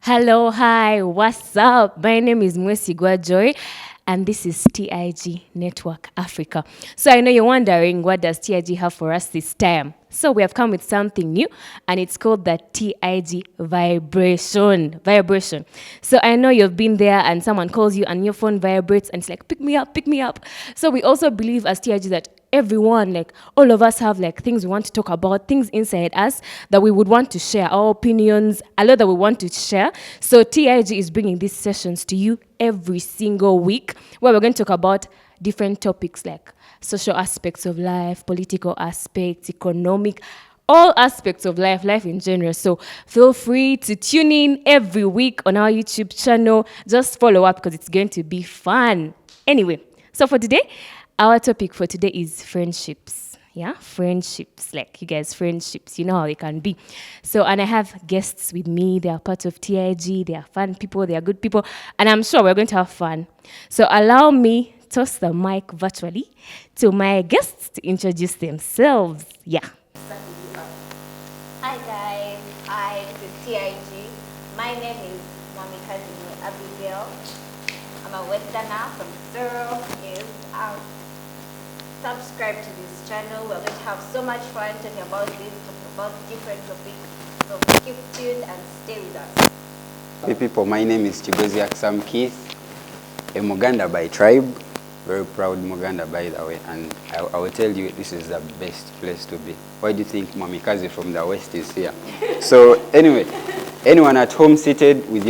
Hello, hi, what's up? My name is Mwesigwa Joy, and this is TIG Network Africa. So I know you're wondering, what does TIG have for us this time? So we have come with something new, and it's called the TIG vibration. Vibration. So I know you've been there, and someone calls you, and your phone vibrates, and it's like, pick me up, pick me up. So we also believe as TIG that everyone, like all of us, have like things we want to talk about, things inside us that we would want to share, our opinions, a lot that we want to share. So TIG is bringing these sessions to you every single week, where we're going to talk about different topics like social aspects of life, political aspects, economic, all aspects of life, life in general. So feel free to tune in every week on our YouTube channel. Just follow up because it's going to be fun. Anyway, so for today, our topic for today is friendships. Yeah, friendships. Like you guys, friendships. You know how they can be. So, and I have guests with me. They are part of TIG. They are fun people. They are good people. And I'm sure we're going to have fun. So allow me toss the mic virtually to my guests to introduce themselves. Yeah. Hi guys, hi, this is TIG. My name is Mami Kazimi Abigail. I'm a Westerner from Zero. Subscribe to this channel. We're going to have so much fun talking about this, talking about different topics. So keep tuned and stay with us. Hey people, my name is Chigozi AKSAM.TIG, a Muganda by tribe, very proud Muganda by the way, and I will tell you this is the best place to be. Why do you think Mami Kazi from the West is here? So anyway, anyone at home seated with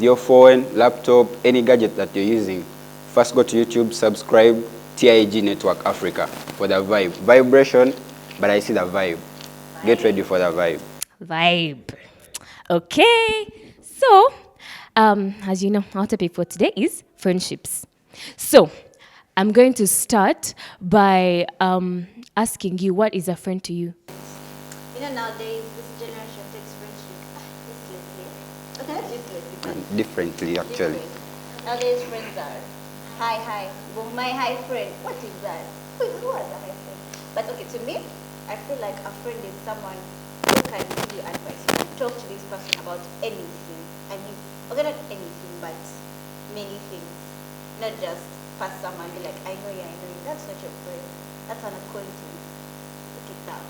your phone, laptop, any gadget that you're using, first go to YouTube, subscribe, TIG Network Africa for the vibe. Vibration, but I see the vibe. Get ready for the vibe. Vibe. Okay. So, as you know, our topic for today is friendships. So, I'm going to start by asking you, what is a friend to you? You know, nowadays, this generation takes friendship uselessly. Differently, actually. Different. Nowadays, friends are, hi, well, my hi friend. What is that? Who is a hi friend? But okay, to me, I feel like a friend is someone who can give you advice. You can talk to this person about anything. I mean, okay, not anything, but many things. Not just pass someone and be like, I know you. That's not your friend. That's an acquaintance. Look at that.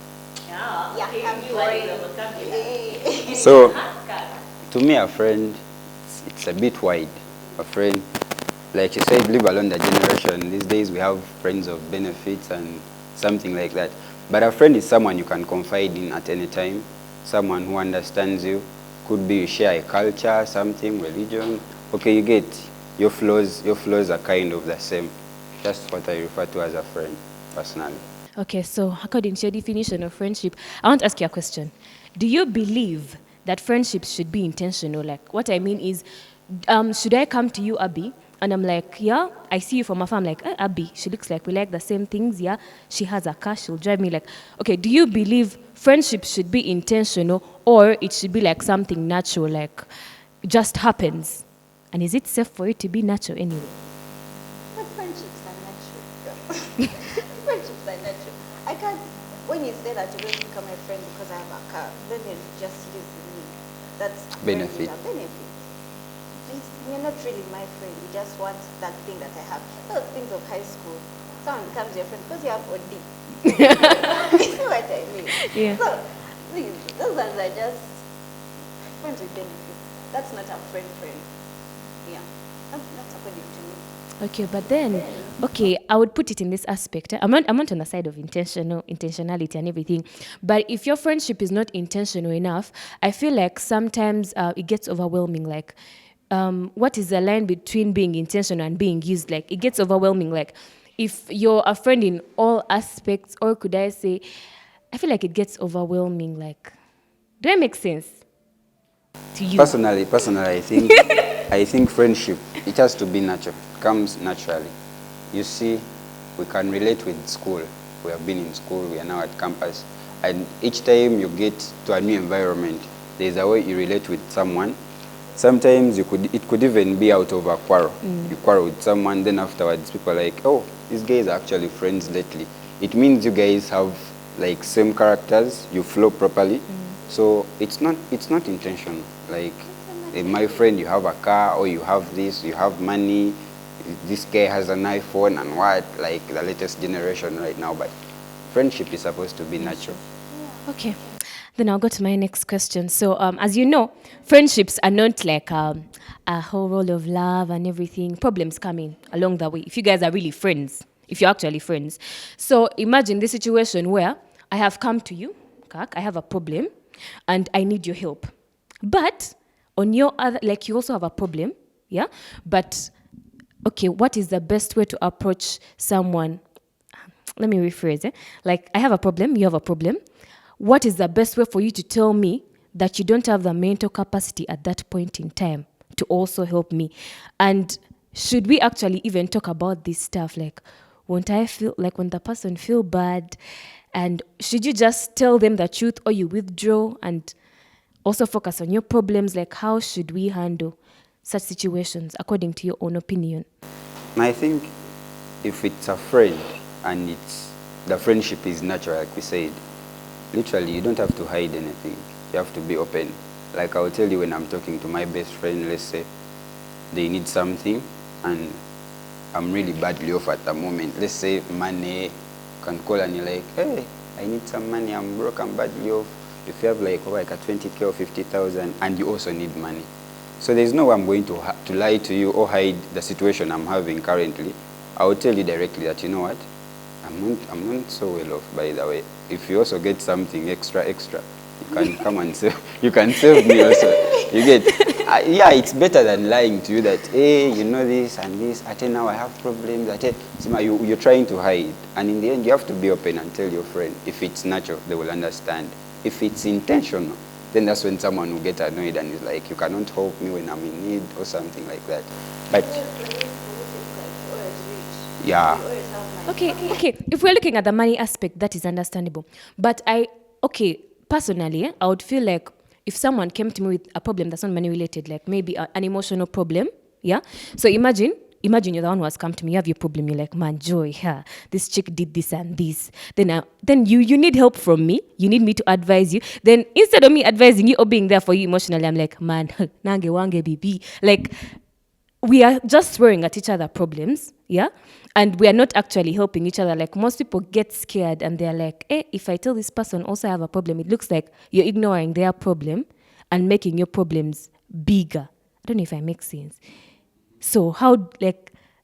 Yeah, I'm sorry. So, to me, a friend, it's a bit wide. A friend, like you said, live along the generation. These days we have friends of benefits and something like that. But a friend is someone you can confide in at any time. Someone who understands you. Could be you share a culture, something, religion. Okay, you get your flaws are kind of the same. That's what I refer to as a friend, personally. Okay, so according to your definition of friendship, I want to ask you a question. Do you believe that friendships should be intentional? Like, what I mean is, should I come to you, Abby, and I'm like, yeah, I see you from afar. I'm like, Abby, she looks like we like the same things, yeah? She has a car, she'll drive me like, okay, do you believe friendship should be intentional, or it should be like something natural, like it just happens? And is it safe for it to be natural anyway? But friendships are natural. Friendships are natural. I can't, when you say that you don't become my friend because I have a car, then you're just using me. That's benefit. Benefit. You're not really my friend. You just want that thing that I have. Those things of high school. Someone becomes your friend because you have OD. You see what I mean? Yeah. So, those ones are just friends with benefits. That's not a friend. Yeah. That's according to me. Okay, but then, okay, I would put it in this aspect. I'm not on the side of intentionality and everything. But if your friendship is not intentional enough, I feel like sometimes it gets overwhelming. Like, what is the line between being intentional and being used? Like, it gets overwhelming. Like, if you're a friend in all aspects, or could I say, I feel like it gets overwhelming. Like, do I make sense to you? Personally, I think friendship, it has to be natural. It comes naturally. You see, we can relate with school. We have been in school, we are now at campus. And each time you get to a new environment, there's a way you relate with someone. Sometimes it could even be out of a quarrel. You quarrel with someone, then afterwards people are like, oh, these guys are actually friends lately. It means you guys have like same characters, you flow properly. So it's not intentional. Like, My friend, you have a car, or you have this, you have money, this guy has an iPhone and what, like the latest generation right now. But friendship is supposed to be natural. Okay. Then I'll go to my next question. So, as you know, friendships are not like a whole roll of love and everything. Problems come in along the way. If you guys are really friends, if you're actually friends. So imagine this situation where I have come to you, Kak, I have a problem, and I need your help. But on your other, like you also have a problem, yeah? But, okay, what is the best way to approach someone? Let me rephrase it. Like, I have a problem, you have a problem. What is the best way for you to tell me that you don't have the mental capacity at that point in time to also help me? And should we actually even talk about this stuff? Like, won't I feel like when the person feel bad? And should you just tell them the truth, or you withdraw and also focus on your problems? Like, how should we handle such situations according to your own opinion? And I think if it's a friend and the friendship is natural, like we said, literally you don't have to hide anything. You have to be open. Like I'll tell you, when I'm talking to my best friend, let's say they need something and I'm really badly off at the moment. Let's say money, can call and you're like, hey, I need some money, I'm broke, I'm badly off. If you have like a 20K or 50,000 and you also need money. So there's no way I'm going to lie to you or hide the situation I'm having currently. I will tell you directly that, you know what, I'm not so well off, by the way. If you also get something extra, you can come and save, you can save me also. You get, yeah, it's better than lying to you that, hey, you know this and this, now I have problems, you're trying to hide. And in the end, you have to be open and tell your friend. If it's natural, they will understand. If it's intentional, then that's when someone will get annoyed and is like, you cannot help me when I'm in need or something like that. But yeah. Okay. If we're looking at the money aspect, that is understandable. But personally, I would feel like if someone came to me with a problem that's not money related, like maybe an emotional problem, yeah? So imagine you're the one who has come to me, you have your problem, you're like, man, Joy, yeah, this chick did this and this. Then you need help from me, you need me to advise you. Then instead of me advising you or being there for you emotionally, I'm like, man, nange wange bibi. Like, we are just throwing at each other problems, yeah? And we are not actually helping each other. Like, most people get scared and they're like, hey, if I tell this person also I have a problem, it looks like you're ignoring their problem and making your problems bigger. I don't know if I make sense. So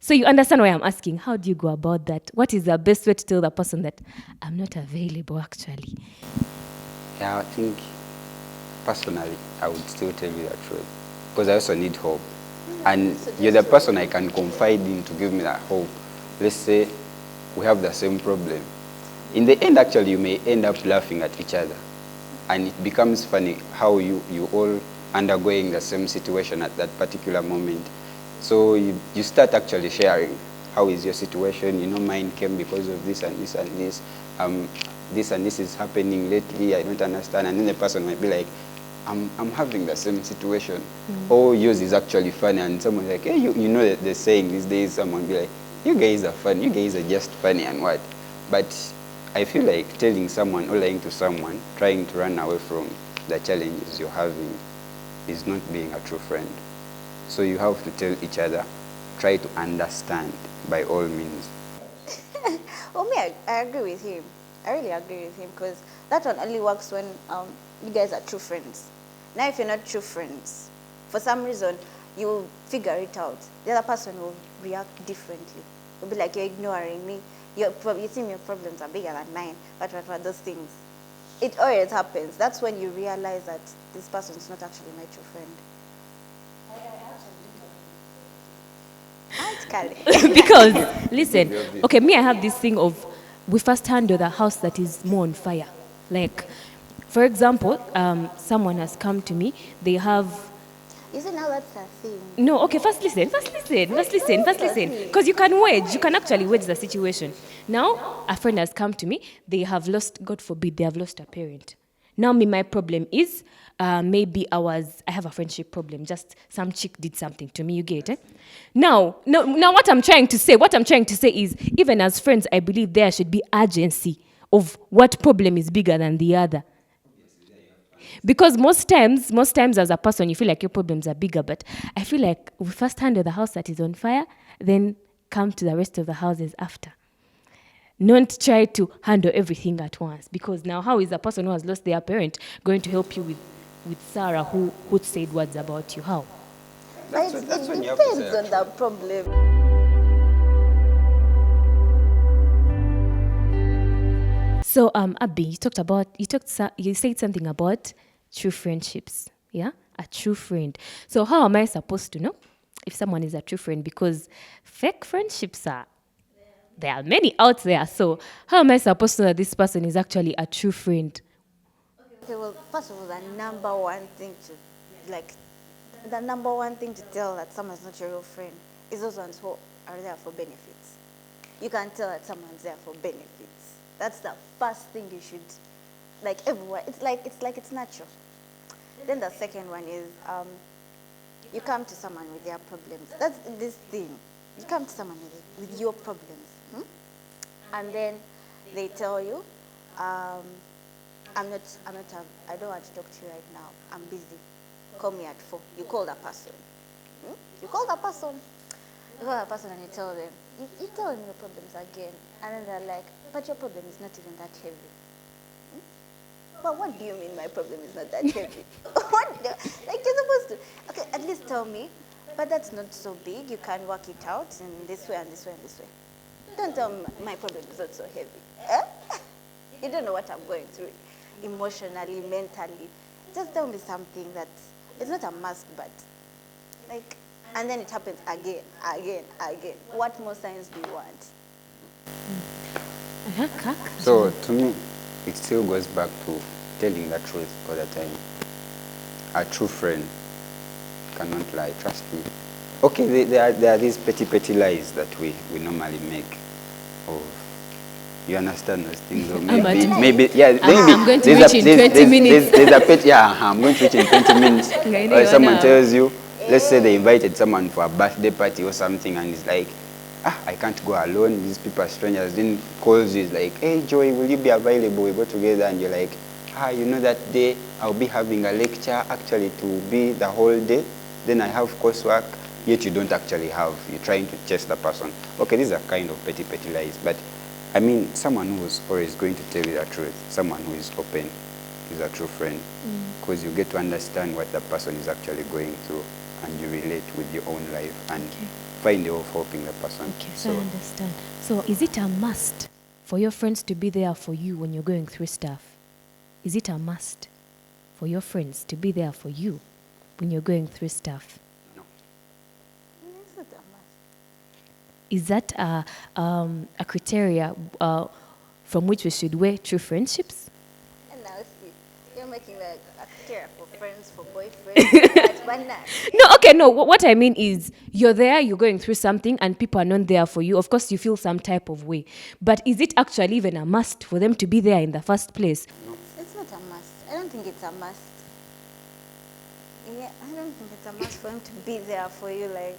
so you understand why I'm asking, how do you go about that? What is the best way to tell the person that I'm not available actually? Yeah, I think personally, I would still tell you the truth because I also need hope. And you're the person I can confide in to give me that hope. Let's say we have the same problem. In the end, actually, you may end up laughing at each other. And it becomes funny how you all undergoing the same situation at that particular moment. So you start actually sharing. How is your situation? You know, mine came because of this and this and this. This and this is happening lately. I don't understand. And then the person might be like, I'm having the same situation. Or yours is actually funny, and someone's like, hey, you know that they're saying these days, someone be like, you guys are funny, you guys are just funny and what. But I feel like telling someone or lying to someone, trying to run away from the challenges you're having is not being a true friend. So you have to tell each other, try to understand by all means. Well, me, I agree with him. I really agree with him because that one only works when you guys are true friends. Now, if you're not true friends, for some reason, you figure it out. The other person will react differently. They'll be like, you're ignoring me. You think your problems are bigger than mine. What, those things. It always happens. That's when you realize that this person is not actually my true friend. Because, listen, okay, me, I have this thing of, we first handle the house that is more on fire. Like, for example, someone has come to me, they have... You see, now that's a thing. No, okay, first listen. Because you can actually wedge the situation. Now, a friend has come to me, they have lost, God forbid, they have lost a parent. Now, my problem is, maybe I have a friendship problem, just some chick did something to me, you get it? Now, what I'm trying to say is, even as friends, I believe there should be urgency of what problem is bigger than the other. Because most times as a person, you feel like your problems are bigger. But I feel like we first handle the house that is on fire, then come to the rest of the houses after. Not try to handle everything at once. Because now, how is a person who has lost their parent going to help you with Sarah who said words about you? How? That's when you have to depends say on the problem. So, Abby, you said something about true friendships. Yeah, a true friend. So, how am I supposed to know if someone is a true friend? Because fake friendships there are many out there. So, how am I supposed to know that this person is actually a true friend? Okay, well, first of all, the number one thing to tell that someone's not your real friend is those ones who are there for benefits. You can tell that someone's there for benefits. That's the first thing you should, like everywhere. It's natural. Then the second one is you come to someone with their problems. That's this thing. You come to someone with your problems, and then they tell you, I don't want to talk to you right now. I'm busy. Call me at 4. You call that person. You call that person. You call that person and you tell them. You tell them your problems again, and then they're like, but your problem is not even that heavy. But what do you mean my problem is not that heavy? Like you're supposed to, okay, at least tell me, but that's not so big. You can work it out in this way and this way and this way. Don't tell me my problem is not so heavy. You don't know what I'm going through emotionally, mentally. Just tell me something that it's not a must, but like, and then it happens again. What more signs do you want? So to me, it still goes back to telling the truth all the time. A true friend cannot lie, trust me. Okay, there are these petty lies that we normally make. You understand those things? Or maybe, I'm going to reach in 20 minutes. I'm going to reach in 20 minutes. Or someone tells you, let's say they invited someone for a birthday party or something, and it's like, I can't go alone. These people are strangers. Then calls you, it's like, hey, Joy, will you be available? We go together, and you're like, that day I'll be having a lecture, actually to be the whole day. Then I have coursework, yet you don't actually have. You're trying to chase the person. Okay, these are kind of petty lies, but I mean, someone who is always going to tell you the truth, someone who is open, is a true friend, because you get to understand what the person is actually going through, and you relate with your own life and find a way of helping the person. Okay, so I understand. So is it a must for your friends to be there for you when you're going through stuff? Is it a must for your friends to be there for you when you're going through stuff? No. It's not a must. Is that a criteria from which we should weigh true friendships? And now see, you're making a criteria for friends, for boyfriends, but not. No, okay, no. What I mean is you're there, you're going through something, and people are not there for you. Of course, you feel some type of way. But is it actually even a must for them to be there in the first place? It's not a must. I don't think it's a must. Yeah, I don't think it's a must for him to be there for you. Like,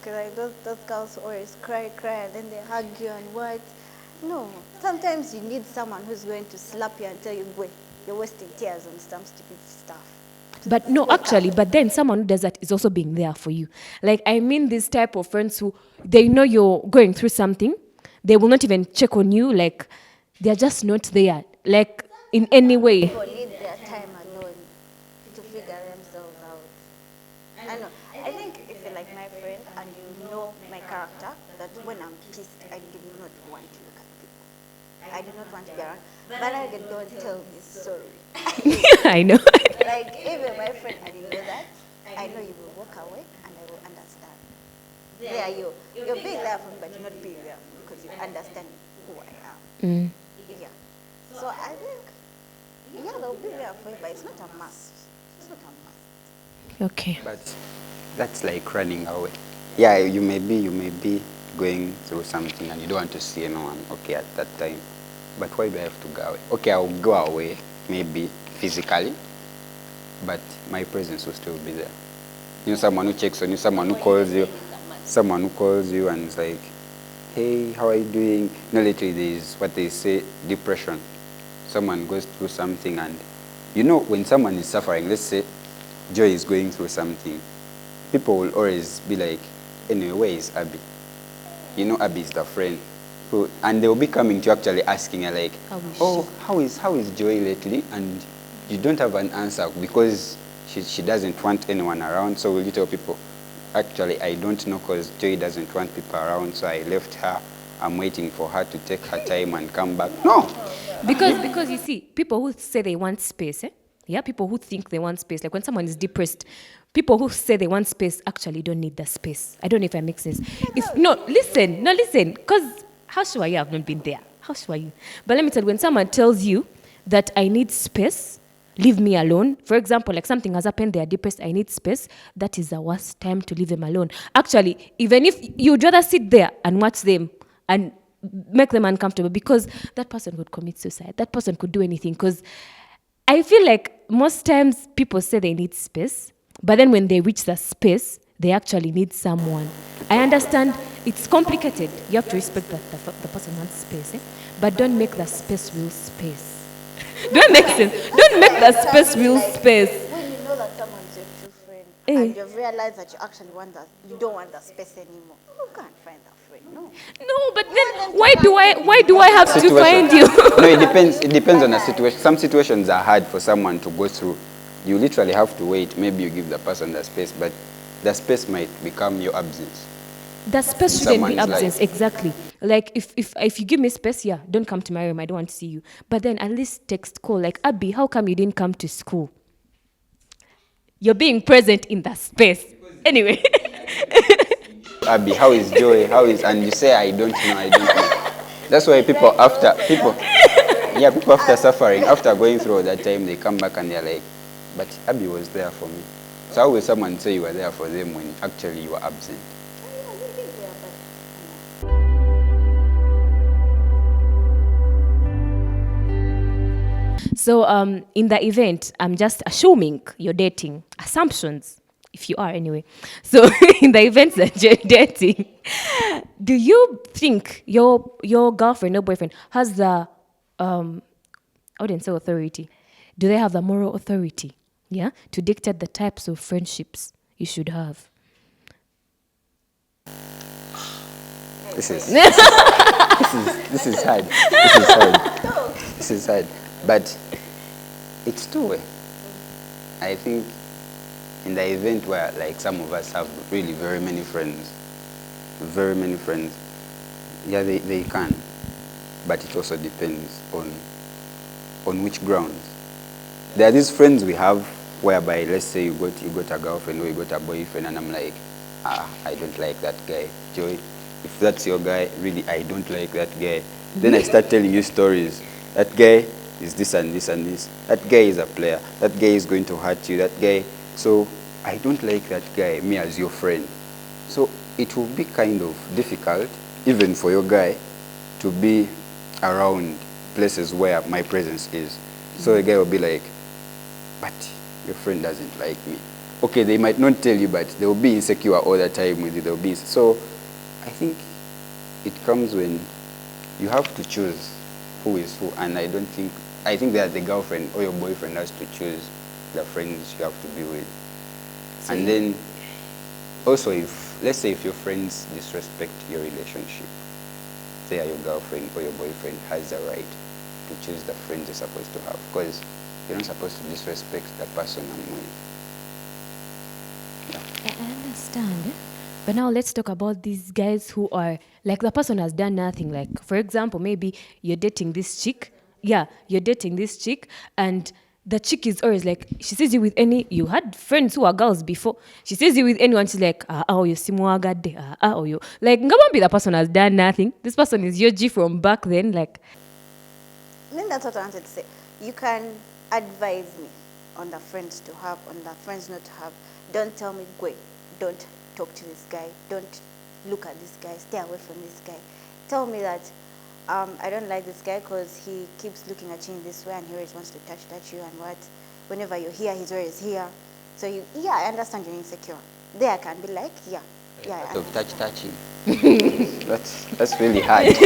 okay, like those girls always cry, and then they hug you and what? No. Sometimes you need someone who's going to slap you and tell you, "Boy, you're wasting tears on some stupid stuff." But no, actually, but then someone who does that is also being there for you. Like, I mean this type of friends who, they know you're going through something. They will not even check on you. Like, they're just not there. Like, in any way. People need their time alone to figure themselves out. I know. I think if you're like my friend and you know my character, that when I'm pissed, I do not want to look at people. I do not want to be around. But I don't tell me sorry. I know. Like, even my friend, I didn't know that. I know you will walk away and I will understand. There you're being there for me, but you're not being there for me because you understand who I am. Yeah. So I think, they'll be there for you, but it's not a must. It's not a must. Okay. But that's like running away. Yeah, you may be going through something and you don't want to see anyone, okay, at that time. But why do I have to go away? Okay, I'll go away, maybe physically, but my presence will still be there. You know, someone who checks on you, someone who calls you and is like, hey, how are you doing? You know, literally there is what they say, depression. Someone goes through something and You know, when someone is suffering, let's say Joy is going through something, people will always be like, anyway, where is Abby? You know, Abby is the friend. And they'll be coming to actually asking her like, how is Joy lately? And you don't have an answer because she doesn't want anyone around. So will you tell people, actually, I don't know because Joy doesn't want people around, so I left her. I'm waiting for her to take her time and come back. No. Because you see, people who say they want space, yeah, people who think they want space, like when someone is depressed, people who say they want space actually don't need the space. I don't know if I make sense. Listen, because how sure are you? I've not been there. How sure are you? But let me tell you, when someone tells you that I need space, leave me alone. For example, like something has happened, they are depressed, I need space. That is the worst time to leave them alone. Actually, even if you'd rather sit there and watch them and make them uncomfortable, because that person could commit suicide. That person could do anything. Because I feel like most times people say they need space, but then when they reach the space, they actually need someone. I understand it's complicated. You have to respect that the person wants space, but don't make the space real space. Don't make sense. Don't make the space real space. When you know that someone's your true friend and you've realized that you actually want that, you don't want that space anymore, you can't find that friend. No, but then why do I have to find you? No, it depends on the situation. Some situations are hard for someone to go through. You literally have to wait. Maybe you give the person the space, but the space might become your absence. The space shouldn't be absence, exactly. Like if you give me space, yeah, don't come to my room, I don't want to see you. But then at least text, call, like, Abby, how come you didn't come to school? You're being present in that space. Anyway. Abby, how is Joy? And you say, I don't know. That's why people after suffering, after going through all that time, they come back and they're like, but Abby was there for me. So how will someone say you were there for them when actually you were absent? So in the event, I'm just assuming you're dating. Assumptions, if you are anyway. So in the event that you're dating, do you think your girlfriend or boyfriend has the, I wouldn't say authority. Do they have the moral authority, yeah, to dictate the types of friendships you should have? This is hard. This is hard. But it's two-way. I think in the event where like some of us have really very many friends, yeah, they can. But it also depends on which grounds. There are these friends we have whereby, let's say you got a girlfriend or you got a boyfriend, and I'm like, I don't like that guy. Joy, if that's your guy, really, I don't like that guy. Then I start telling you stories. That guy is this and this and this. That guy is a player. That guy is going to hurt you. That guy. So I don't like that guy, me as your friend. So it will be kind of difficult, even for your guy, to be around places where my presence is. So the guy will be like, but your friend doesn't like me. Okay, they might not tell you, but they will be insecure all the time with you. So I think it comes when you have to choose who is who, and I think that the girlfriend or your boyfriend has to choose the friends you have to be with. So and then also, let's say if your friends disrespect your relationship, say your girlfriend or your boyfriend has the right to choose the friends you're supposed to have, because you're not supposed to disrespect the person I'm with. Yeah. I understand. But now let's talk about these guys who are, like, the person has done nothing. Like, for example, maybe you're dating this chick. Yeah, you're dating this chick, and the chick is always like, she sees you with you had friends who are girls before. She sees you with anyone, she's like, you simuagade, you. Like, be the person has done nothing. This person is your G from back then, like. Then that's what I wanted to say. You can advise me on the friends to have, on the friends not to have. Don't tell me, go, don't talk to this guy, don't look at this guy, stay away from this guy. Tell me that I don't like this guy because he keeps looking at you in this way and he always wants to touch you, and what, whenever you're here, he's always here. So I understand you're insecure. There I can be like, touching. That's really hard.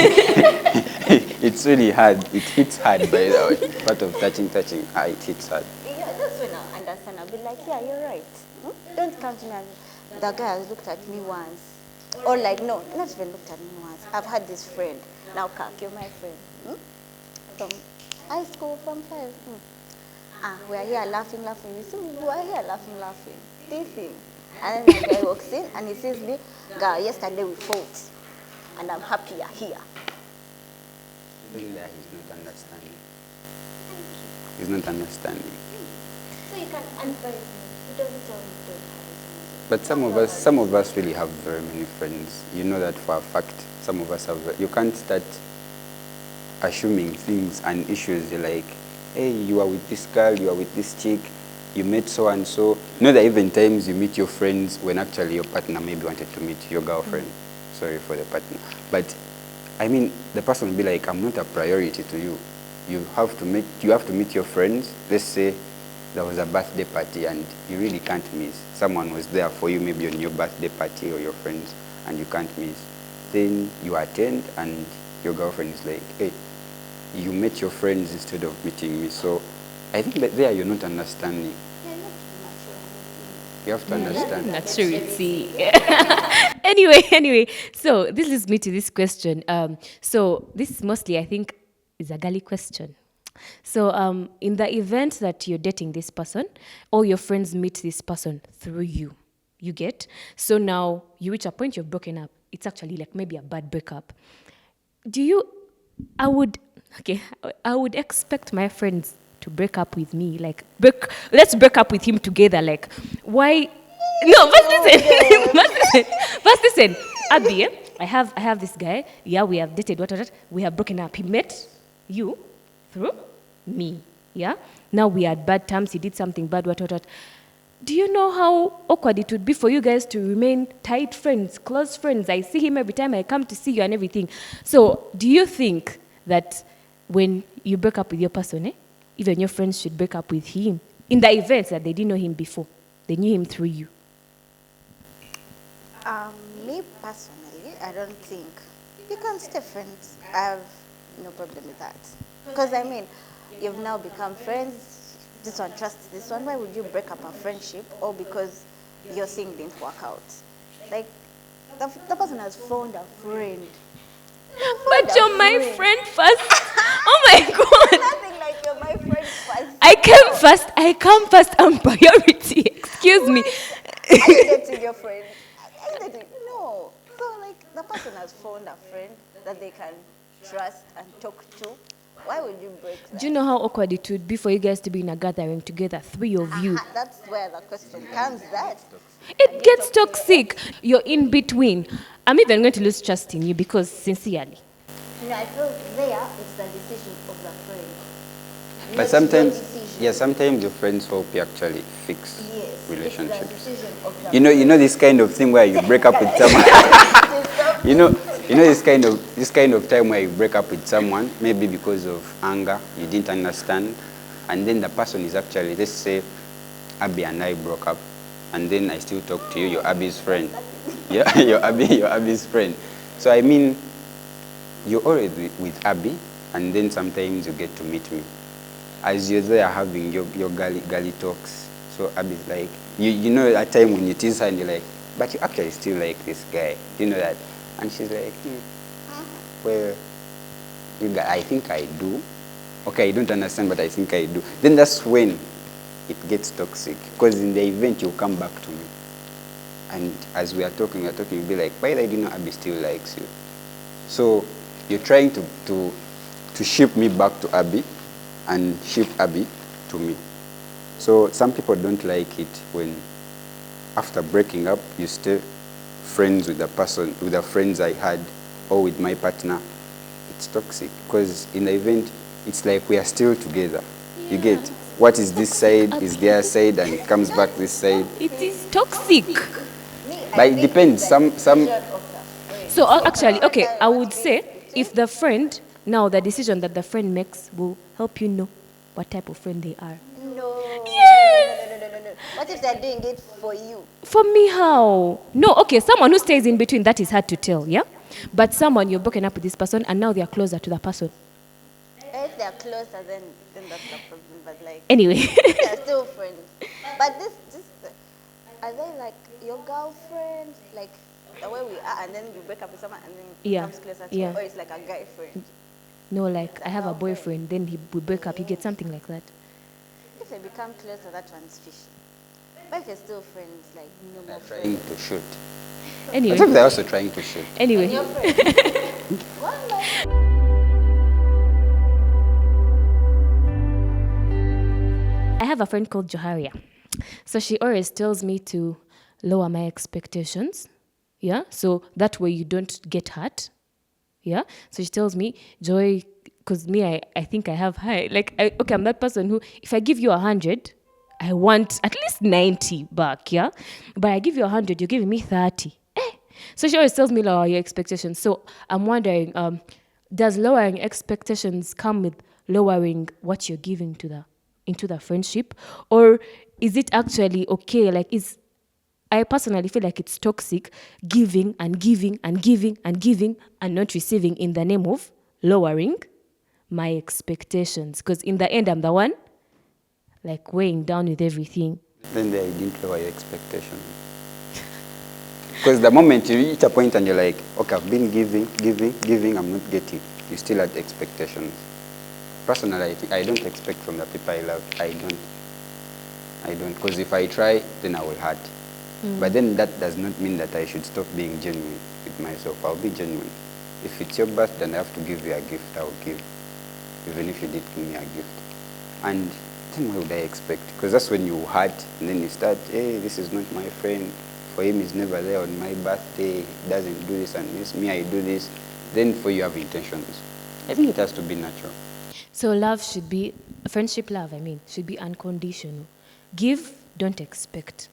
It's really hard. It hits hard, by the way. Part of touching, it hits hard. Yeah, that's when I understand. I'll be like, yeah, you're right. Don't come to me and the guy has looked at me once. Or like, no, not even looked at me once. I've had this friend. Now, Kak, you're my friend. From high school, from 5. We're here laughing. You see, we are here laughing. Teasing. And then the guy walks in and he says me, girl, yesterday we fought. And I'm happy you're here. Really that he's not understanding. He's not understanding. So you can advise me. You don't tell me don't have But some of us really have very many friends. You know that for a fact. Some of us have. You can't start assuming things and issues. You're like, hey, you are with this girl, you are with this chick, you met so and so. You know that even times you meet your friends when actually your partner maybe wanted to meet your girlfriend. Sorry for the partner. But I mean, the person will be like, I'm not a priority to you. You have to meet your friends. Let's say there was a birthday party and you really can't miss. Someone was there for you maybe on your birthday party or your friends and you can't miss. Then you attend and your girlfriend is like, hey, you met your friends instead of meeting me. So I think that there you're not understanding. You have to understand. Maturity. Anyway, so this leads me to this question. So this is mostly, I think, is a girly question. So in the event that you're dating this person, all your friends meet this person through you, you get? So now you reach a point you've broken up. It's actually like maybe a bad breakup. I would expect my friends to break up with me. Like, let's break up with him together. Like, why? No, but listen, Abby, I have this guy. Yeah, we have dated, what. We have broken up. He met you through me. Yeah? Now we are at bad terms. He did something bad, what. Do you know how awkward it would be for you guys to remain tight friends, close friends? I see him every time I come to see you and everything. So do you think that when you break up with your person, even your friends should break up with him in the event that they didn't know him before? They knew him through you. Me personally, I don't think. You can stay friends. I have no problem with that. Because I mean, you've now become friends. This one trusts this one. Why would you break up a friendship? Or because your thing didn't work out? Like, the person has found a friend. But you're my friend first. Oh my God. Nothing like you're my friend first. I come first. I'm priority. Excuse me. Are you dating your friend? Are you dating? No. So like the person has found a friend that they can trust and talk to. Why would you break that? Do you know how awkward it would be for you guys to be in a gathering together, 3 of you? That's where the question comes. It gets toxic. You're in between. I'm even going to lose trust in you because sincerely. I feel there it's the decision of the friend. But sometimes your friends help you actually fix relationships. It's the decision of the You know this kind of thing where you break up with someone. you know this kind of time where you break up with someone, maybe because of anger, you didn't understand, and then the person is actually, let's say, Abby and I broke up, and then I still talk to you, you're Abby's friend. Yeah, you're Abby's friend. So I mean, you're already with Abby, and then sometimes you get to meet me. As you're there having your gully talks, so Abby's like, you know at time when you tease her and you're like, but you actually still like this guy. You know that? And she's like, well, I think I do. Okay, I don't understand, but I think I do. Then that's when it gets toxic. Because in the event, you'll come back to me. And as we are talking, you'll be like, why did you know Abby still likes you? So you're trying to ship me back to Abby and ship Abby to me. So some people don't like it when after breaking up, you stay friends with the person, with the friends I had, or with my partner. It's toxic because in the event, it's like we are still together. Yeah. You get what is this side is their side, and it comes back this side. It is toxic. But it depends. Some. So actually, okay, I would say if the friend, now the decision that the friend makes will help you know what type of friend they are. No. Yes. No. What if they're doing it for you? For me, how? No, okay, someone who stays in between, that is hard to tell, yeah? But someone, you're broken up with this person, and now they are closer to the person. they're closer, then that's the problem. But like, Anyway. they're still friends. But this, are they like your girlfriend? Like the way we are, and then you break up with someone, and then it Yeah, comes closer to yeah. you, or it's like a guy friend. No, like I have a boyfriend, then we break up, you get something like that. If they become closer, that one's fishy. But if you're still friends, like no They're more trying friends. to shoot. I Anyway. think they're also trying to shoot. And Anyway. your friends. What like? I have a friend called Joharia. So she always tells me to lower my expectations. Yeah. So that way you don't get hurt. Yeah. So she tells me, Joy, because me, I think I have high. Like, okay, I'm that person who, if I give you 100, I want at least 90 back. Yeah. But I give you 100, you're giving me 30. So she always tells me lower your expectations. So I'm wondering, does lowering expectations come with lowering what you're giving into the friendship, or is it actually okay? Like, I personally feel like it's toxic, giving and giving and giving and giving and not receiving in the name of lowering my expectations. Because in the end, I'm the one like weighing down with everything. Then they didn't lower your expectations. Because the moment you reach a point and you're like, okay, I've been giving, I'm not getting, you still had expectations. Personally, I don't expect from the people I love. I don't. Because if I try, then I will hurt. But then that does not mean that I should stop being genuine with myself. I'll be genuine. If it's your birthday and I have to give you a gift, I'll give. Even if you did give me a gift. And then what would I expect? Because that's when you hurt, and then you start, hey, this is not my friend. For him, he's never there on my birthday. He doesn't do this and this. Me, I do this. Then for you have intentions. I think it has to be natural. So love should be, friendship love, should be unconditional. Give, don't expect.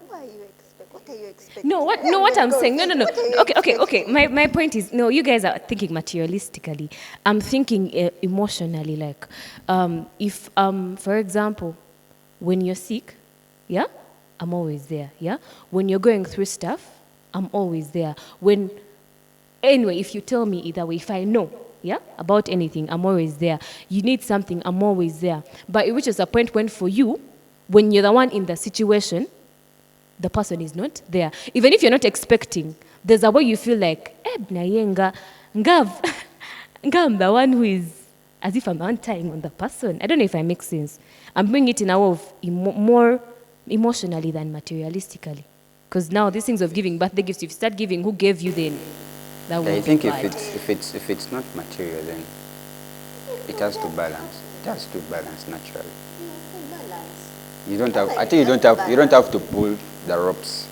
What are you expecting? What are you expecting? What I'm saying. No. What are you Okay. My point is, no, you guys are thinking materialistically. I'm thinking emotionally. Like, if, for example, when you're sick, yeah, I'm always there, yeah? When you're going through stuff, I'm always there. Anyway, if you tell me either way, if I know, yeah, about anything, I'm always there. You need something, I'm always there. But it reaches a point when for you, when you're the one in the situation, the person is not there. Even if you're not expecting, there's a way you feel like, ngav, I'm the one who is, as if I'm untying on the person. I don't know if I make sense. I'm bringing it in a way of more emotionally than materialistically. Because now these things of giving birthday gifts, if you start giving, who gave you then? That would I be think bad. if it's not material, then it has to balance. It has to balance naturally. You don't have. I think you don't have to pull the ropes.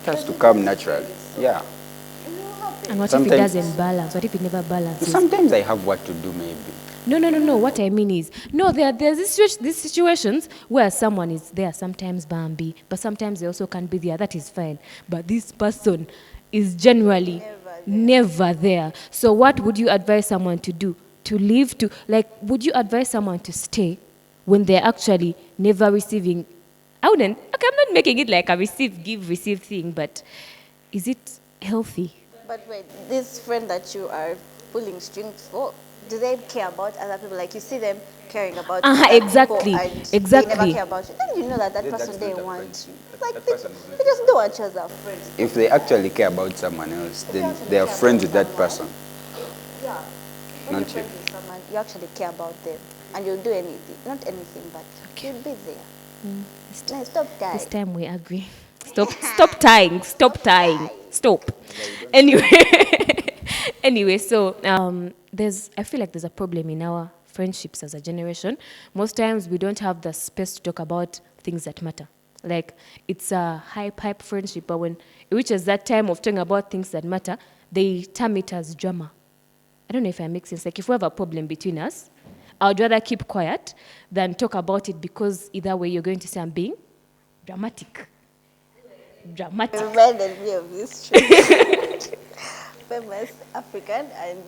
It has to come naturally. Yeah. And what if it Sometimes- doesn't balance? What if it never balances? Sometimes I have what to do, maybe. No. What I mean is, there's these situations where someone is there, sometimes Bambi, but sometimes they also can't be there. That is fine. But this person is generally never there. So what would you advise someone to do? To leave? Would you advise someone to stay when they're actually never receiving? I wouldn't. Okay, I'm not making it like a receive thing, but is it healthy? But wait, this friend that you are pulling strings for, do they care about other people? Like you see them caring about other Exactly, people and exactly. they never care about you. Then you know that Then person that's they not a want friendship. you. That Like person is not they just don't want you as a friend. If they actually care about someone else, then they are friends with that person. Yeah. When Not you're you. friends with someone, you actually care about them. And you'll do anything. Not anything, but you'll be there. No, stop that. This time we agree. Stop tying. Stop. Anyway, so I feel like there's a problem in our friendships as a generation. Most times we don't have the space to talk about things that matter. Like, it's a hype friendship, but when it reaches that time of talking about things that matter, they term it as drama. I don't know if I make sense. Like, if we have a problem between us, I would rather keep quiet than talk about it, because either way you're going to say I'm being dramatic. It reminded me of this show. Famous, African, and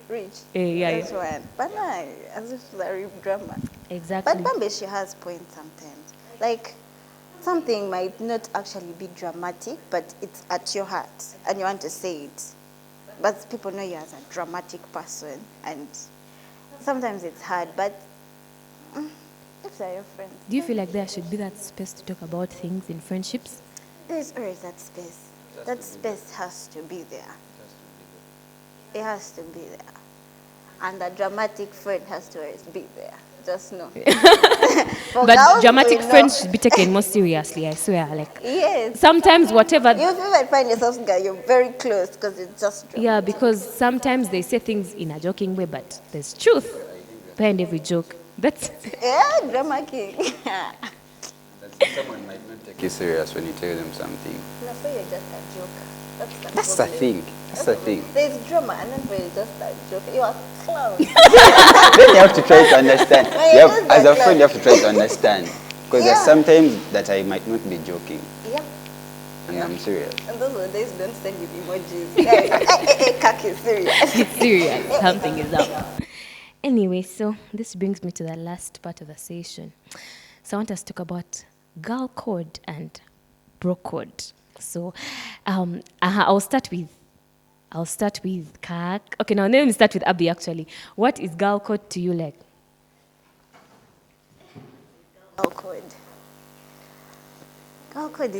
rich. Yeah. This one. But no, as if it's a real drama. Exactly. But Bambi, she has points sometimes. Like, something might not actually be dramatic, but it's at your heart, and you want to say it. But people know you as a dramatic person, and sometimes it's hard, but if they're your friends, Do you feel like there should be that space to talk about things in friendships? there's always that space. That space has to be there. It has to be there. And the dramatic friend has to always be there. Just know. For But girls, dramatic we know. friends should be taken more seriously, I swear. Like Yes. sometimes whatever. You even find yourself, you're very close because it's just dramatic. Yeah, because sometimes they say things in a joking way, but there's truth behind every joke. That's Yeah, drama king. Someone might not take you serious when you tell them something. No, for you're just a joker. That's the thing. That's the thing. There's drama, and then for you just a joker. You are clown. Then you have to try to understand. When You you have, just as a like- friend, you have to try to understand. Because there's Yeah. sometimes that I might not be joking, Yeah. and I'm serious. And those were days don't send you emojis. Hey, Kaki is serious. it's serious. Something is up. Anyway, so this brings me to the last part of the session. So I want us to talk about girl code and bro code. So I'll start with Kak. Okay, now let me start with Abby actually. What is girl code to you like? Girl code. Girl code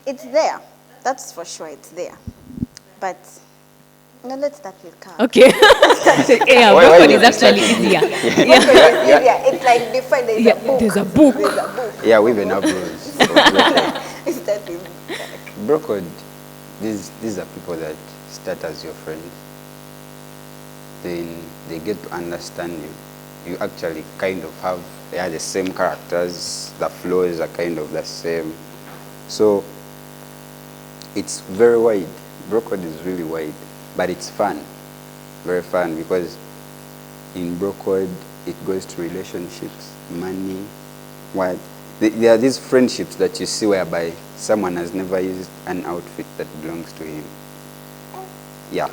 it's there. That's for sure, it's there. But, no, let's start with car. Okay. Yeah, Why bro code you is have to start actually with me? easier. It's easier. It's like different. There's Yeah, a book. there's a book. There's a book. Yeah, we even have rules. It's start with Bro code, these are people that start as your friends. Then they get to understand you. You actually kind of have, they are the same characters, the flows are kind of the same. So it's very wide. Bro code is really wide, but it's fun, very fun, because in bro code it goes to relationships, money, what. There are these friendships that you see whereby someone has never used an outfit that belongs to him. Yeah.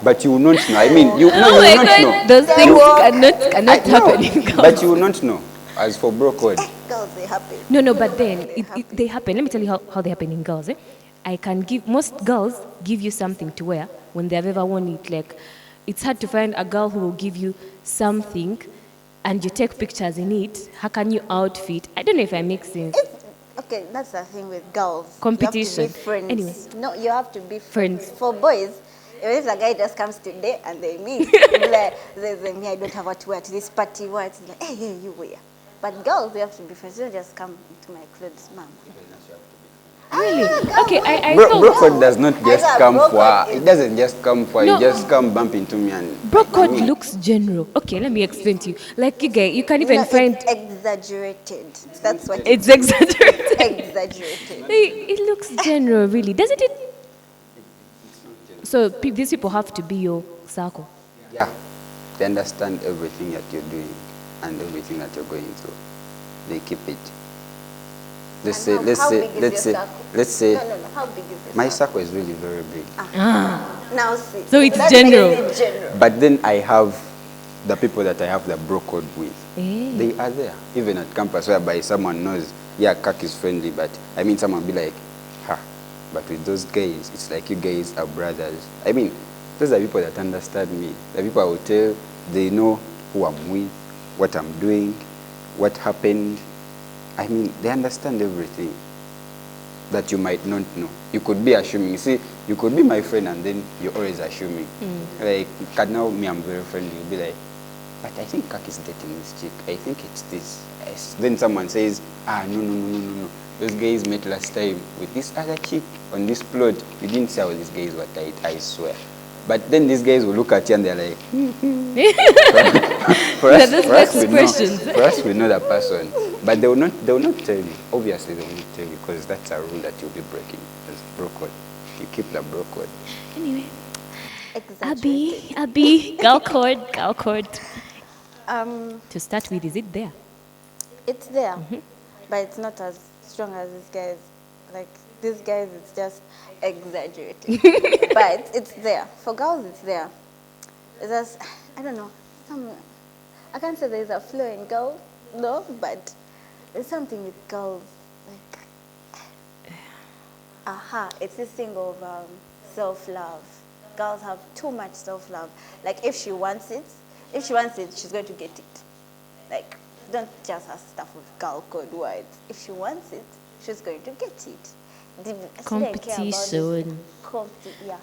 But you will not know. I mean, you, no, Oh you my will not God, know. those things cannot No, happen in girls. but you will not know. As for bro code, girls, they happen. No, but then they happen. Let me tell you how they happen in girls. I can give, most girls give you something to wear when they've ever worn it. Like, it's hard to find a girl who will give you something and you take pictures in it. How can you outfit? I don't know if I make sense. Okay, that's the thing with girls. Competition. You have to be friends. Anyway. No, you have to be Friends. For boys, even if the guy just comes today and they meet, you'll be like, me, I don't have what to wear to this party. What? Like, hey, you wear. But girls, you have to be friends. You don't just come into my clothes, mom. Really? Okay, I bro thought code does not just got come bro for, code it doesn't just come for, No. you just come bump into me and. bro code looks general. Okay, let me explain to you. Like you can even No, find it's exaggerated. That's what it's exaggerated. exaggerated. It looks general, really, doesn't it? So these people have to be your circle. Yeah, they understand everything that you're doing and everything that you're going through. They keep it. Let's say, And let's how say, big is let's your say, circle? let's say, No. How big is it? my circle is really very big. Now see. So it's That general. makes it general. But then I have the people that I have the bro code with. Eh. They are there, even at campus, whereby someone knows, yeah, Kak is friendly, but I mean, someone be like, ha. But with those guys, it's like you guys are brothers. I mean, those are people that understand me. The people I will tell, they know who I'm with, what I'm doing, what happened. I mean, they understand everything that you might not know. You could be assuming. See, you could be my friend and then you're always assuming. Like, now me, I'm very friendly. You'll be like, but I think Kak is dating this chick. I think it's this. Then someone says, no. Those guys met last time with this other chick on this plot. You didn't say how these guys were tight, I swear. But then these guys will look at you and they're like, for us, we know the person. But they will not tell you. Obviously, they will not tell you because that's a rule that you'll be breaking. It's bro code. You keep the bro code. Anyway, Exaggerated. Abby, girl code. To start with, is it there? It's there, but it's not as strong as these guys. Like these guys, it's just exaggerated. But it's there. For girls, it's there. It's just, I don't know. I can't say there's a flaw in girls, no, but there's something with girls. Like, it's this thing of self-love. Girls have too much self-love. Like if she wants it, If she wants it, she's going to get it. Like, don't just ask stuff with girl code words. If she wants it, she's going to get it. Competition. Yeah.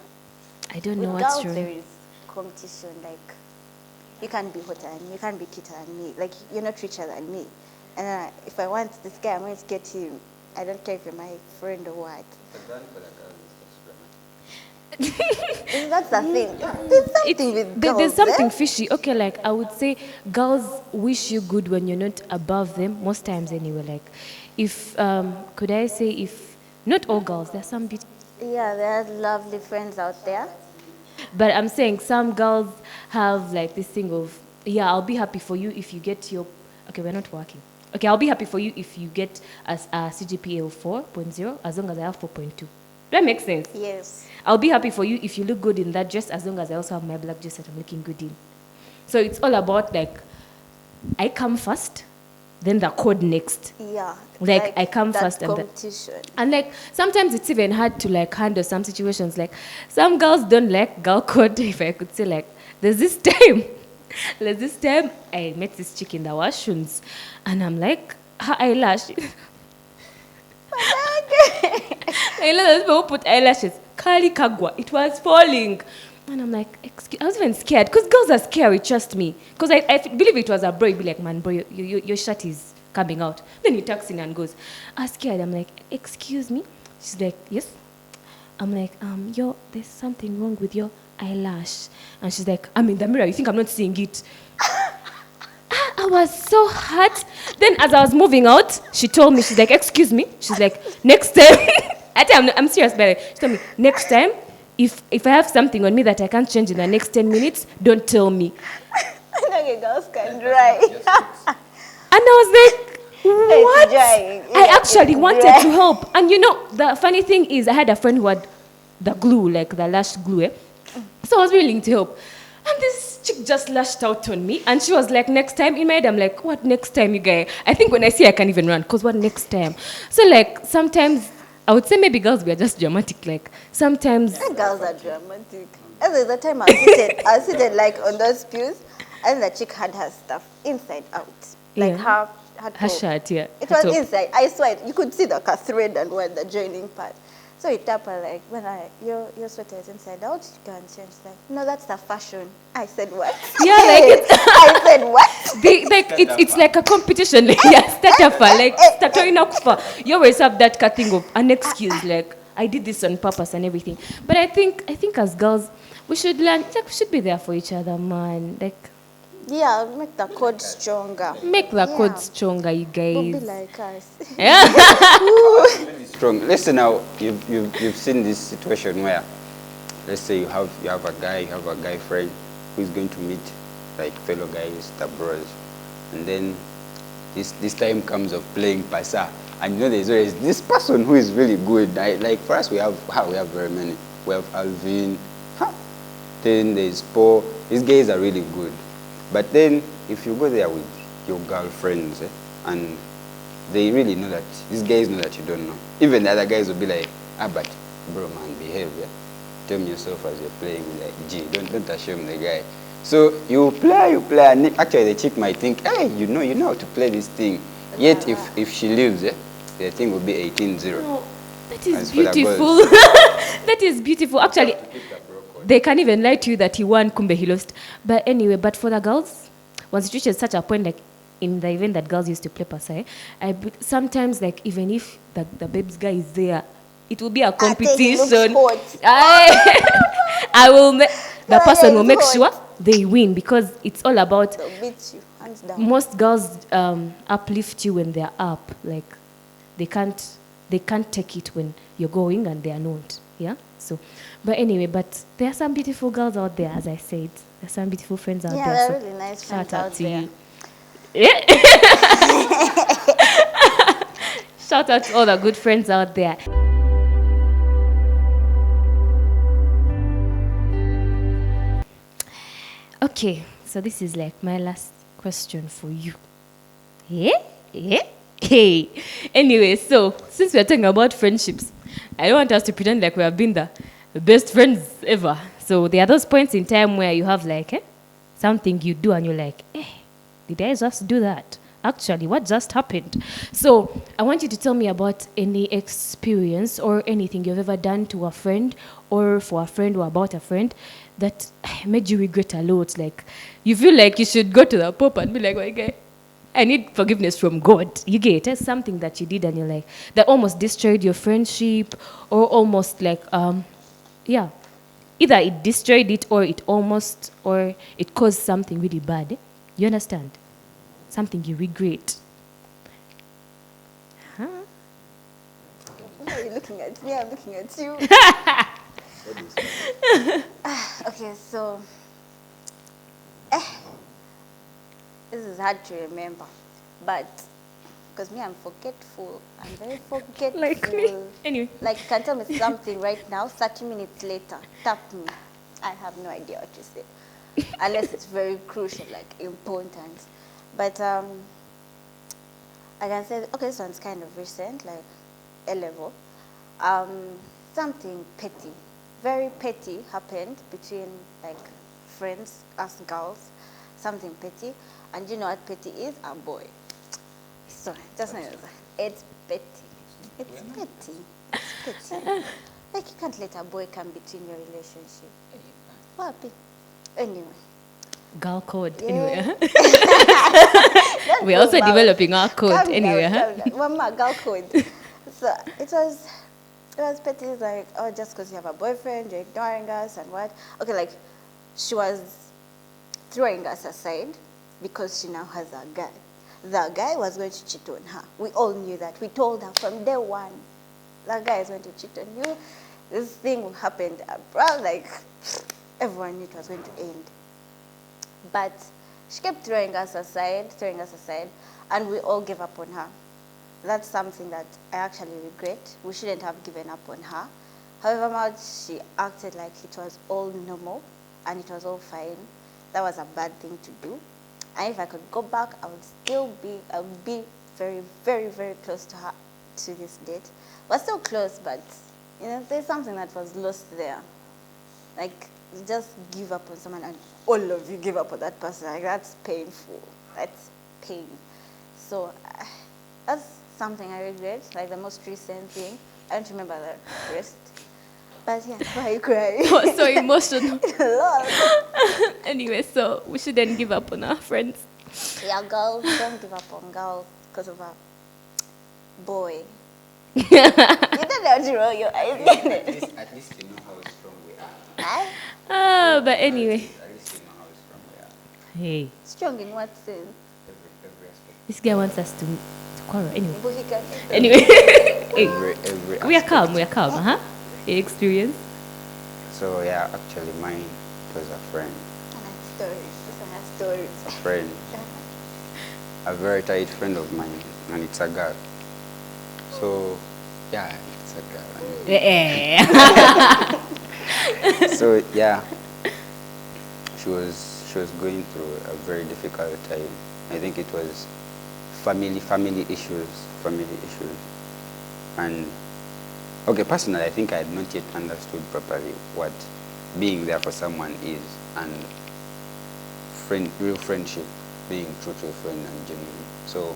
I don't know With what's girls, wrong. there is competition. Like, you can't be hotter than me, you can't be cuter than me. Like, you're not richer than me. And if I want this guy, I'm going to get him. I don't care if you're my friend or what. That's the thing. There's something with girls. There's something fishy. Okay, like I would say girls wish you good when you're not above them, most times anyway. Like, if, could I say, if, not all girls, there's some beauty. Yeah, there are lovely friends out there. But I'm saying some girls have like this thing of, yeah, I'll be happy for you if you get your, okay, we're not working. Okay, I'll be happy for you if you get a CGPA of 4.0 as long as I have 4.2. That makes sense? Yes. I'll be happy for you if you look good in that dress as long as I also have my black dress that I'm looking good in. So it's all about like, I come first, then the code next. Yeah. Like I come that first and then. competition. And like sometimes it's even hard to like handle some situations. Like some girls don't like girl code, if I could say. Like there's this time I met this chick in the washrooms and I'm like, her eyelash. I love people put eyelashes. Kali Kagwa. It was falling. And I'm like, excuse, I was even scared. Because girls are scary, trust me. Because I believe it was a bro. You'd be like, man, bro, your shirt is coming out. Then he tucks in and goes, I'm scared. I'm like, excuse me? She's like, yes. I'm like, there's something wrong with your eyelash. And she's like, I'm in the mirror. You think I'm not seeing it? I was so hurt. Then as I was moving out, she told me, she's like, excuse me. She's like, next time. I'm serious, but she told me, next time, if I have something on me that I can't change in the next 10 minutes, don't tell me. I know you girls can dry. And I was like, what? I actually wanted to help. And you know, the funny thing is, I had a friend who had the glue, like the lash glue. So I was willing to help. And this chick just lashed out on me. And she was like, next time. In my head, I'm like, what next time, you guys? I think when I see I can't even run. Because what next time? So like, sometimes, I would say maybe girls, we are just dramatic. Like, sometimes. Girls are dramatic. And there's a time I was seated like on those pews. And the chick had her stuff inside out. Like Yeah. her shirt, yeah. It her was top. inside. I swear, you could see the thread and what the joining part. So he tapped her like, your sweater is inside out, you can change. Like, no, that's the fashion. I said, what? Yeah, like it's I said, what? It's like a competition. Like, yeah, statafa, like statoina kufa. You always have that cutting of an excuse, like I did this on purpose and everything. But I think as girls, we should learn. Like we should be there for each other, man. Like. Yeah, make the code stronger. Make the code stronger, you guys. Don't be like us. Very strong. Listen now, you've seen this situation where, let's say you have a guy friend who is going to meet like fellow guys, the bros, and then this time comes of playing pasa, and you know there's always this person who is really good. Like for us, we have very many. We have Alvin, then there's Paul. These guys are really good. But then, if you go there with your girlfriends, and they really know that, these guys know that you don't know. Even the other guys will be like, but bro man, behave, yeah? Tell me yourself as you're playing, like, gee, don't assume the guy. So you play, and actually the chick might think, hey, you know how to play this thing. Yet if she leaves, the thing will be 18-0. Oh, that is beautiful. That is beautiful. Actually, they can't even lie to you that he won, kumbe he lost. But anyway, but for the girls, once it reaches such a point, like in the event that girls used to play pasai, sometimes like even if the babes guy is there, it will be a competition. I will the person will make sure they win because it's all about. They'll beat you, hands down. Most girls uplift you when they're up. Like they can't take it when you're going and they are not. Yeah. So, but anyway, but there are some beautiful girls out there, as I said. There are some beautiful friends out there. Yeah, there so are really nice friends shout out out to there. you. Yeah. Shout out to all the good friends out there. Okay, so this is like my last question for you. Hey. Anyway, so since we're talking about friendships, I don't want us to pretend like we have been the best friends ever. So there are those points in time where you have like, something you do and you're like, did I just do that? Actually, what just happened? So I want you to tell me about any experience or anything you've ever done to a friend or for a friend or about a friend that made you regret a lot. Like, you feel like you should go to the Pope and be like, okay, I need forgiveness from God. You get it? Something that you did and you're like, that almost destroyed your friendship or almost like, yeah, either it destroyed it or it caused something really bad. You understand? Something you regret. Why are you looking at me? I'm looking at you. Okay, so this is hard to remember, but because me, I'm forgetful. I'm very forgetful. Like me. Anyway. Like, you can tell me something right now, 30 minutes later, tap me. I have no idea what to say. Unless it's very crucial, like important. But I can say, okay, this one's kind of recent, like A-level. Something petty, very petty happened between like friends, us girls, something petty. And you know what petty is? A boy. So, just know it's petty. It's petty. It's petty. Like, you can't let a boy come between your relationship. What? Anyway. Girl code. Yeah. Anyway. We're also developing our code. Anyway. Mama, girl code. So, it was petty, like, oh, just because you have a boyfriend, you're ignoring us and what? Okay, like, she was throwing us aside because she now has a guy. The guy was going to cheat on her. We all knew that. We told her from day one, that guy is going to cheat on you. This thing happened abroad, like, everyone knew it was going to end. But she kept throwing us aside, and we all gave up on her. That's something that I actually regret. We shouldn't have given up on her. However much she acted like it was all normal and it was all fine, that was a bad thing to do. And if I could go back, I would be very, very, very close to her to this date. We're still close, but you know, there's something that was lost there. Like, you just give up on someone and all of you give up on that person. Like, that's painful. That's pain. So that's something I regret, like the most recent thing. I don't remember the rest. But yeah, why are you crying? Oh, so emotional. Lol. Anyway, so we shouldn't give up on our friends. Yeah, girls, don't give up on girls because of a boy. You don't have to roll your eyes. At least you know how strong we are. Huh? But anyway. At least you know how strong we are. Hey, Strong in what sense? Every aspect. this guy wants us to quarrel. Anyway. But he can. Anyway. Hey, Every we are aspect. calm, huh? Your experience? So yeah, actually mine was a friend. Stories. This one has stories. A friend. A very tight friend of mine, and it's a girl. So yeah, it's a girl. So yeah, she was going through a very difficult time. I think it was family issues, and okay, personally, I think I had not yet understood properly what being there for someone is, and real friendship, being true to a friend and genuine. So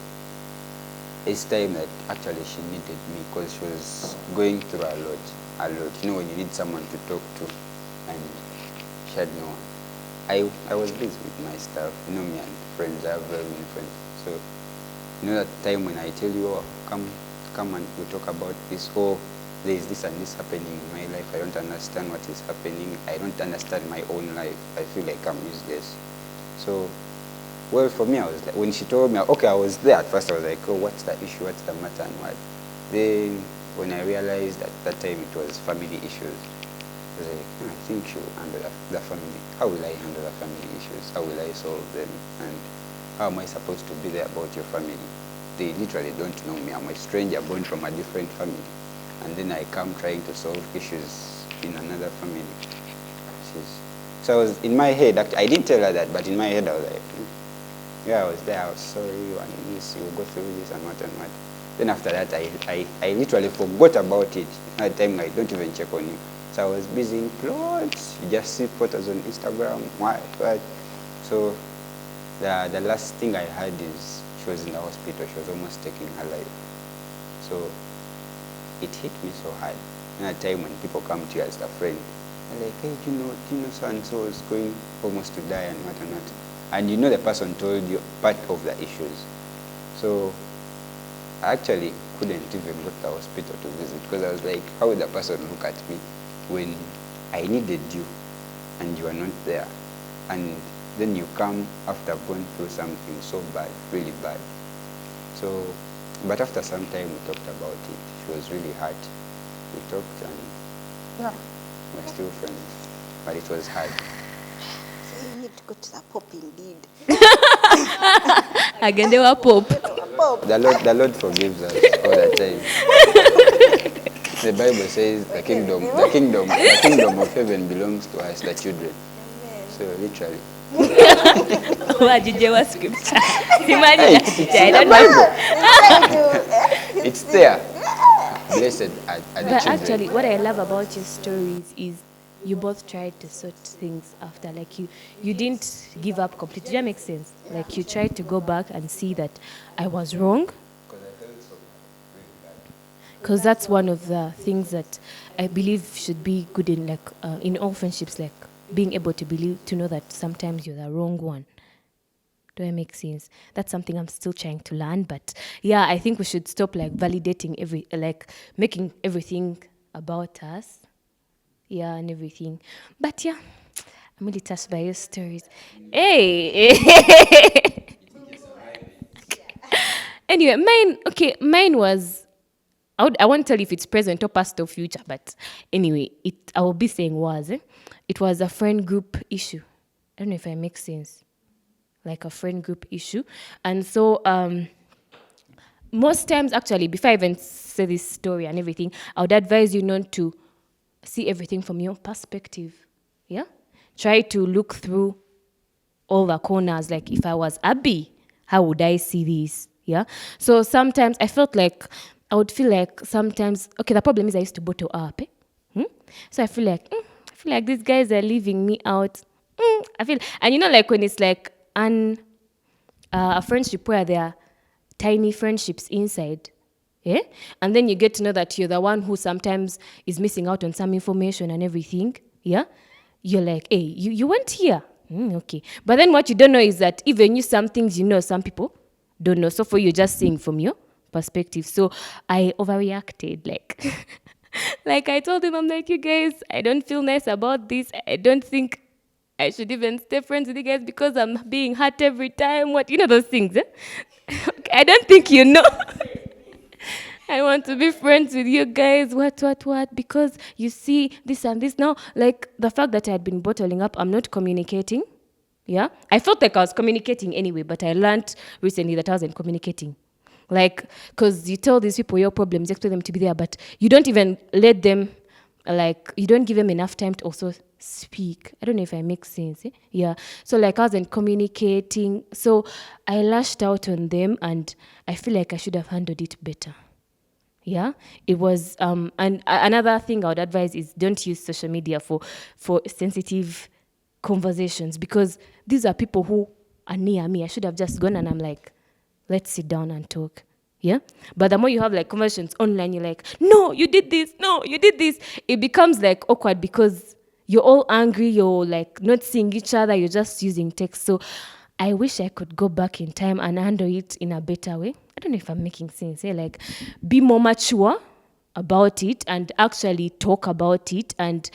it's time that actually she needed me because she was going through a lot. You know, when you need someone to talk to, and she had no one. I was busy with my stuff. You know me and friends. I have very many friends. So you know that time when I tell you, oh, come and we talk about this. Oh, there is this and this happening in my life. I don't understand what is happening. I don't understand my own life. I feel like I'm useless. So, well, for me, I was like, when she told me, okay, I was there at first. I was like, oh, what's the issue? What's the matter and what? Then, when I realized at that time it was family issues, I was like, I think she will handle the family. How will I handle the family issues? How will I solve them? And how am I supposed to be there about your family? They literally don't know me. I'm a stranger born from a different family. And then I come trying to solve issues in another family. So I was in my head, I didn't tell her that, but in my head I was like, yeah, I was there, I was sorry, and this, you will go through this and what and what. Then after that, I literally forgot about it. At the time, I don't even check on you. So I was busy in clothes. You just see photos on Instagram. Why? But So the last thing I heard is she was in the hospital. She was almost taking her life. So it hit me so hard. And at a time when people come to you as a friend, they're like, hey, do you know so-and-so is going almost to die and what and what. And you know the person told you part of the issues. So I actually couldn't even go to the hospital to visit because I was like, how would the person look at me when I needed you and you are not there? And then you come after going through something so bad, really bad. So, but after some time we talked about it. She was really hurt. We talked and yeah, we're still friends. But it was hard. So you need to go to the Pope indeed. Again, they were Pope. The Lord forgives us all the time. The Bible says the kingdom of heaven belongs to us, the children. So literally. Scripture. It's there. Blessed are the But children. actually, what I love about your stories is you both tried to sort things after. Like you didn't give up completely. Does that make sense? Like you tried to go back and see that I was wrong. Because that's one of the things that I believe should be good in all friendships, like being able to know that sometimes you're the wrong one. Do I make sense? That's something I'm still trying to learn. But yeah, I think we should stop validating making everything about us. Yeah, and everything. But yeah, I'm really touched by your stories. Hey! Anyway, mine was, I won't tell you if it's present or past or future, but anyway, I will be saying it was a friend group issue. I don't know if I make sense. Like a friend group issue. And so most times, actually, before I even say this story and everything, I would advise you not to see everything from your perspective. Yeah? Try to look through all the corners. Like, if I was Abby, how would I see this? Yeah? So sometimes I would feel like sometimes, okay, the problem is I used to bottle up. So I feel like these guys are leaving me out. And when it's like a friendship where there are tiny friendships inside, yeah? And then you get to know that you're the one who sometimes is missing out on some information and everything, yeah? You're like, hey, you went here. Okay. But then what you don't know is that even you, some things some people don't know. So for you, just seeing from your perspective. So I overreacted, like I told him, I'm like, you guys, I don't feel nice about this. I don't think I should even stay friends with you guys because I'm being hurt every time. Those things, eh? I don't think you know. I want to be friends with you guys, what, because you see this and this. Now, like the fact that I had been bottling up, I'm not communicating, yeah? I felt like I was communicating anyway, but I learned recently that I wasn't communicating. Because you tell these people your problems, you expect them to be there, but you don't even let them, you don't give them enough time to also speak. I don't know if I make sense. Eh? Yeah. So I wasn't communicating. So I lashed out on them and I feel like I should have handled it better. Yeah. It was, and another thing I would advise is don't use social media for sensitive conversations because these are people who are near me. I should have just gone and I'm like, let's sit down and talk. Yeah. But the more you have conversations online, you're like, no, you did this. No, you did this. It becomes awkward because you're all angry. You're not seeing each other. You're just using text. So I wish I could go back in time and handle it in a better way. I don't know if I'm making sense. Be more mature about it and actually talk about it and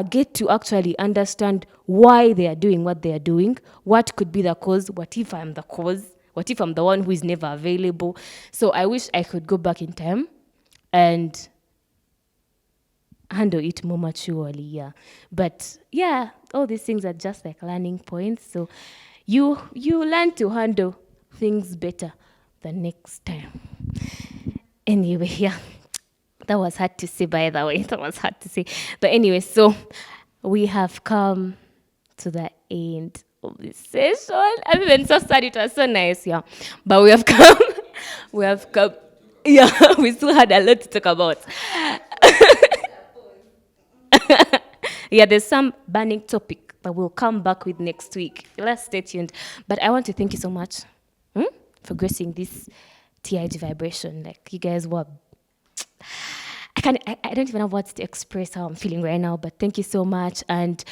get to actually understand why they are doing what they are doing. What could be the cause? What if I'm the cause? What if I'm the one who is never available? So I wish I could go back in time and handle it more maturely, yeah. But yeah, all these things are just learning points. So you learn to handle things better the next time. Anyway, yeah. That was hard to say, by the way. That was hard to say. But anyway, so we have come to the end of this session. I'm even so sad. It was so nice, yeah. But we have come. Yeah, we still had a lot to talk about. Yeah, there's some burning topic that we'll come back with next week. Let's stay tuned. But I want to thank you so much for gracing this TIG vibration. Like, you guys were, I don't even have words to express how I'm feeling right now, but thank you so much. And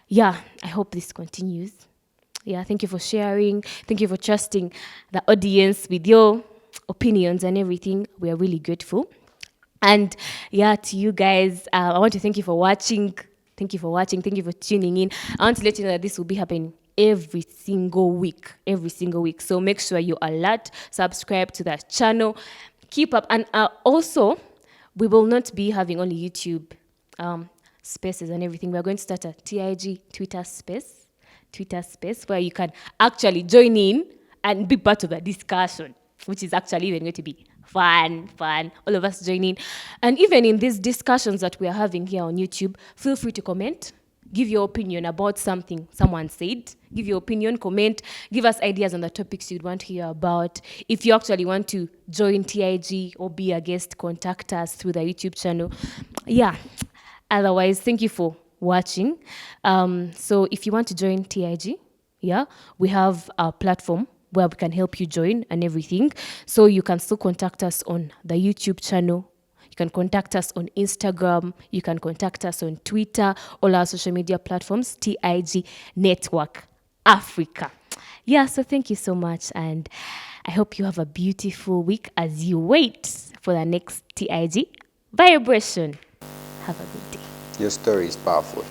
yeah, I hope this continues. Yeah, thank you for sharing. Thank you for trusting the audience with your opinions and everything. We are really grateful. And yeah, to you guys, I want to thank you for watching. Thank you for watching. Thank you for tuning in. I want to let you know that this will be happening every single week. Every single week. So make sure you alert, subscribe to that channel, keep up. And also, we will not be having only YouTube spaces and everything. We're going to start a TIG Twitter space where you can actually join in and be part of the discussion, which is actually even going to be fun, all of us joining. And even in these discussions that we are having here on YouTube, feel free to comment, give your opinion about something someone said, give your opinion, comment, give us ideas on the topics you'd want to hear about. If you actually want to join TIG or be a guest, contact us through the YouTube channel. Yeah, otherwise, thank you for watching. So if you want to join TIG, yeah, we have a platform where we can help you join and everything. So you can still contact us on the YouTube channel. You can contact us on Instagram. You can contact us on Twitter, all our social media platforms, TIG Network Africa. Yeah, so thank you so much. And I hope you have a beautiful week as you wait for the next TIG vibration. Have a good day. Your story is powerful.